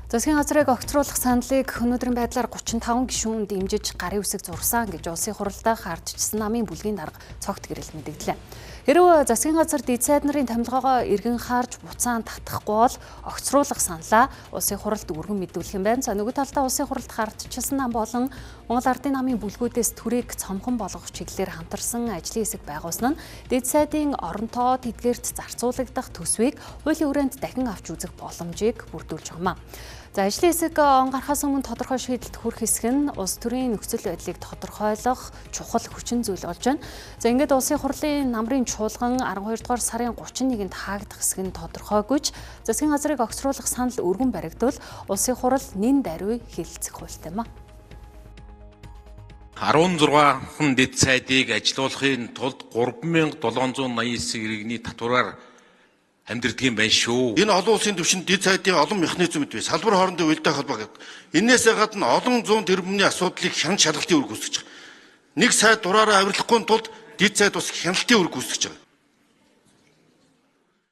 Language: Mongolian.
Засгийн газрыг огцруулах саналыг өнөөдрийн байдлаар 35 гишүүн дэмжиж гарын үсэг зурсан гэж улсын хурлдаа хардчилсан намын бүлгийн дарга цогт гэрэл мэдэгдлээ. Хэрвээ засгийн газар дэд сайд нарын томилгоогоо эргэн харж буцаан татахгүй бол огцруулах саналаа улсын хурлд өргөн мэдүүлэх юм байна. За нөгөө талдаа улсын хурлд хардчилсан нам болон Монгол Ардын намын бүлгүүдээс төрийг цомхон болгох чиглэлээр хамтарсан ажлын хэсэг байгуулсан нь дэд сайдын оронтоо тэдгээрт зарцуулагдах төсвийг хуулийн хүрээнд дахин авч үзэх боломжийг бүрдүүлж байна. За ажлын хэсэг он гарахаас өмнө тодорхой шийдэлд хүрэх хэсэг нь улс төрийн нөхцөл байдлыг тодорхойлох чухал хүчин зүйл болж байна. За ингээд улсын хурлын намрын чуулган 12 дугаар сарын 31-нд хаагдах хэсэг нь тодорхойгүйч засгийн газрыг огцруулах санал өргөн баригдвал улсын хурал нэн даруй хэлэлцэх хуультай юм а. 16хан дэд сайдыг ажилуулахын тулд 3789 иргэний татвараар амьдэрдэг юм байна шүү. Энэ олон улсын түвшинд дэд сайдын олон механизмд бий. Салбар хоорондын уялдаа холбоо гэдэг. Иннээсээ гадна олон зуун тэрбумны асуудлыг хяналт шалгалтын үүрэг үүсгэж байгаа. Нэг сайд дураараа авирлахгүй тулд дэд сайд бас хяналтын үүрэг үүсгэж байгаа.